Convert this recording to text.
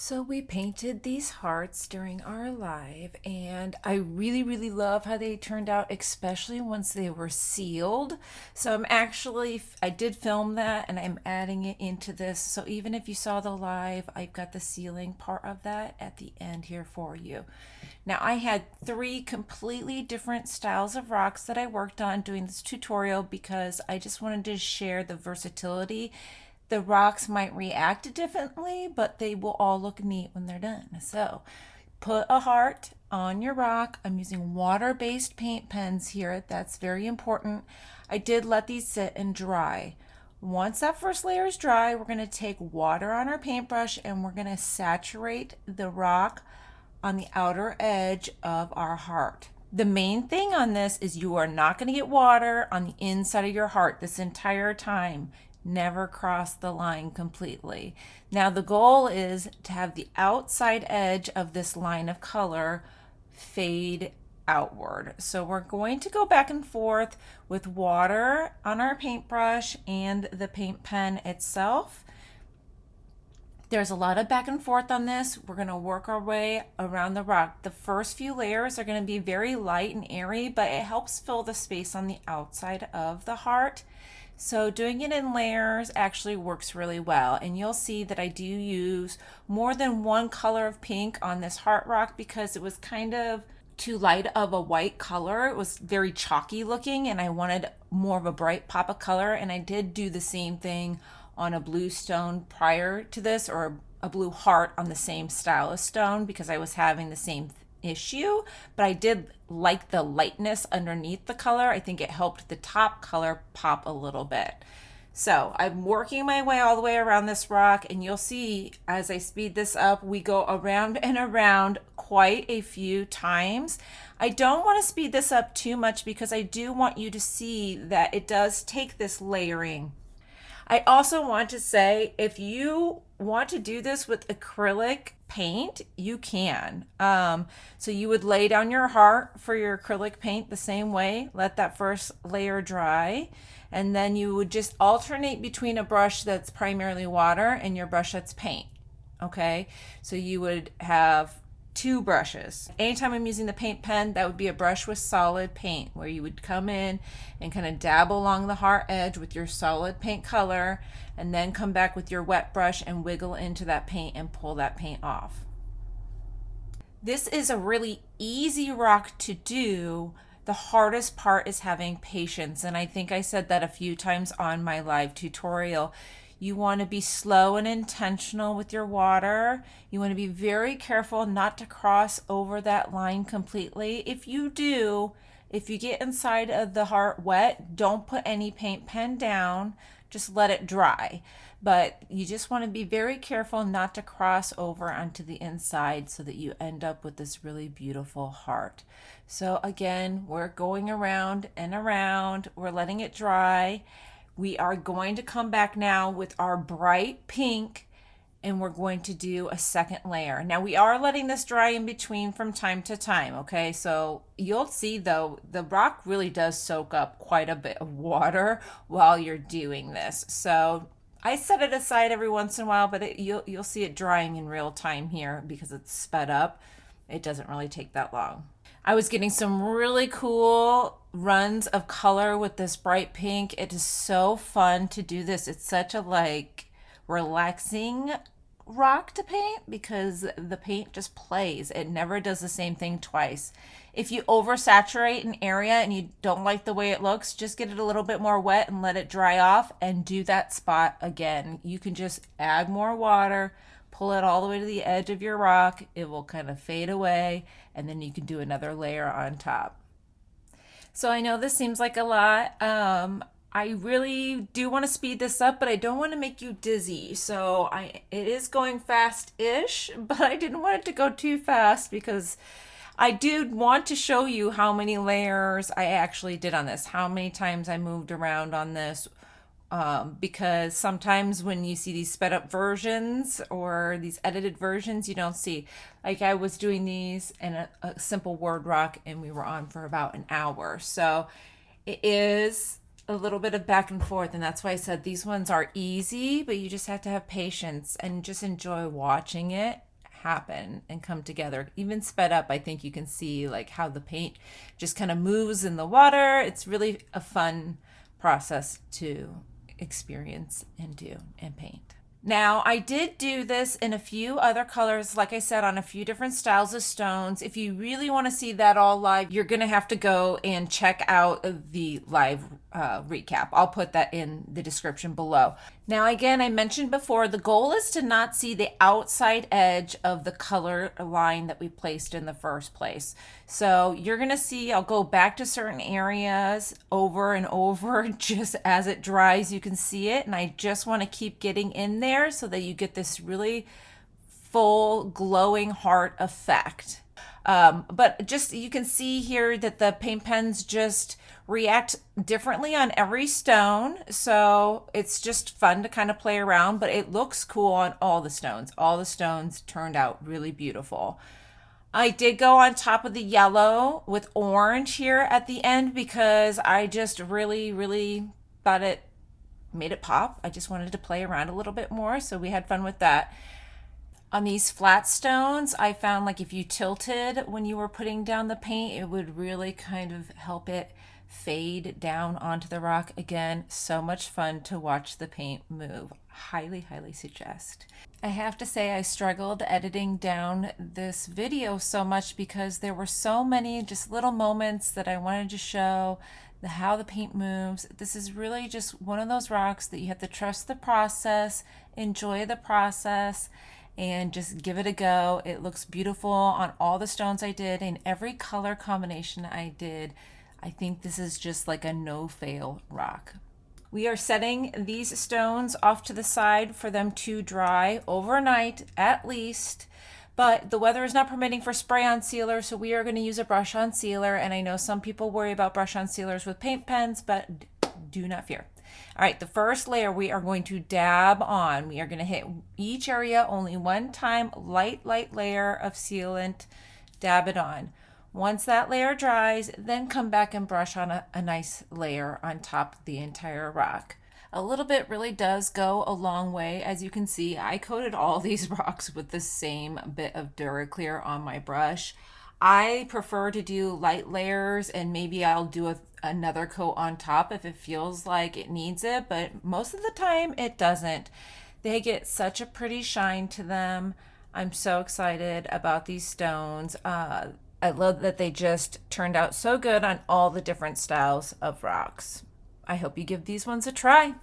So we painted these hearts during our live, and I really love how they turned out, especially once they were sealed. So I did film that and I'm adding it into this. So even if you saw the live, I've got the sealing part of that at the end here for you. Now I had three completely different styles of rocks that I worked on doing this tutorial because I just wanted to share the versatility. The rocks might react differently, but they will all look neat when they're done. So put a heart on your rock. I'm using water-based paint pens here. That's very important. I did let these sit and dry. Once that first layer is dry, we're going to take water on our paintbrush and we're going to saturate the rock on the outer edge of our heart. The main thing on this is you are not going to get water on the inside of your heart this entire time. Never cross the line completely. Now the goal is to have the outside edge of this line of color fade outward. So we're going to go back and forth with water on our paintbrush and the paint pen itself. There's a lot of back and forth on this. We're going to work our way around the rock. The first few layers are going to be very light and airy, but it helps fill the space on the outside of the heart. So doing it in layers actually works really well. And you'll see that I do use more than one color of pink on this heart rock because it was kind of too light of a white color. It was very chalky looking and I wanted more of a bright pop of color. And I did do the same thing on a blue stone prior to this, or a blue heart on the same style of stone because I was having the same issue, but I did like the lightness underneath the color. I think it helped the top color pop a little bit. So I'm working my way all the way around this rock, and you'll see as I speed this up, we go around and around quite a few times. I don't want to speed this up too much because I do want you to see that it does take this layering. I also want to say, if you want to do this with acrylic paint, you can. So you would lay down your heart for your acrylic paint the same way, let that first layer dry, and then you would just alternate between a brush that's primarily water and your brush that's paint. Okay, so you would have two brushes. Anytime I'm using the paint pen, that would be a brush with solid paint where you would come in and kind of dab along the heart edge with your solid paint color and then come back with your wet brush and wiggle into that paint and pull that paint off. This is a really easy rock to do. The hardest part is having patience, and I think I said that a few times on my live tutorial. You want to be slow and intentional with your water. You want to be very careful not to cross over that line completely. If you do, if you get inside of the heart wet, don't put any paint pen down. Just let it dry. But you just want to be very careful not to cross over onto the inside so that you end up with this really beautiful heart. So again, we're going around and around. We're letting it dry. We are going to come back now with our bright pink and we're going to do a second layer. Now we are letting this dry in between from time to time, okay? So you'll see though, the rock really does soak up quite a bit of water while you're doing this. So I set it aside every once in a while, but you'll see it drying in real time here because it's sped up. It doesn't really take that long. I was getting some really cool runs of color with this bright pink. It is so fun to do this. It's such a relaxing rock to paint because the paint just plays. It never does the same thing twice. If you oversaturate an area and you don't like the way it looks, just get it a little bit more wet and let it dry off and do that spot again. You can just add more water, pull it all the way to the edge of your rock. It will kind of fade away, and then you can do another layer on top. So I know this seems like a lot. I really do want to speed this up, but I don't want to make you dizzy. So it is going fast-ish, but I didn't want it to go too fast because I do want to show you how many layers I actually did on this, how many times I moved around on this, because sometimes when you see these sped up versions or these edited versions, you don't see. Like I was doing these in a simple word rock and we were on for about an hour. So it is a little bit of back and forth, and that's why I said these ones are easy, but you just have to have patience and just enjoy watching it happen and come together. Even sped up, I think you can see like how the paint just kind of moves in the water. It's really a fun process to experience and do and paint. Now, I did do this in a few other colors, like I said, on a few different styles of stones. If you really want to see that all live, you're going to have to go and check out the live recap. I'll put that in the description below. Now, again, I mentioned before, the goal is to not see the outside edge of the color line that we placed in the first place. So you're going to see, I'll go back to certain areas over and over just as it dries. You can see it, and I just want to keep getting in there so that you get this really full glowing heart effect. But just you can see here that the paint pens just react differently on every stone, so it's just fun to kind of play around, but it looks cool on all the stones. All the stones turned out really beautiful. I did go on top of the yellow with orange here at the end because I just really thought it made it pop. I just wanted to play around a little bit more, so we had fun with that. On these flat stones, I found like if you tilted when you were putting down the paint, it would really kind of help it fade down onto the rock. Again, so much fun to watch the paint move. Highly suggest. I have to say I struggled editing down this video so much because there were so many just little moments that I wanted to show how the paint moves. This is really just one of those rocks that you have to trust the process, enjoy the process, and just give it a go. It looks beautiful on all the stones I did and every color combination I did. I think this is just like a no-fail rock. We are setting these stones off to the side for them to dry overnight at least, but the weather is not permitting for spray-on sealer, so we are going to use a brush-on sealer, and I know some people worry about brush-on sealers with paint pens, but do not fear. All right, the first layer we are going to dab on. We are going to hit each area only one time, light layer of sealant, dab it on. Once that layer dries, then come back and brush on a nice layer on top of the entire rock. A little bit really does go a long way. As you can see, I coated all these rocks with the same bit of Duraclear on my brush. I prefer to do light layers, and maybe I'll do another coat on top if it feels like it needs it, but most of the time it doesn't. They get such a pretty shine to them. I'm so excited about these stones. I love that they just turned out so good on all the different styles of rocks. I hope you give these ones a try.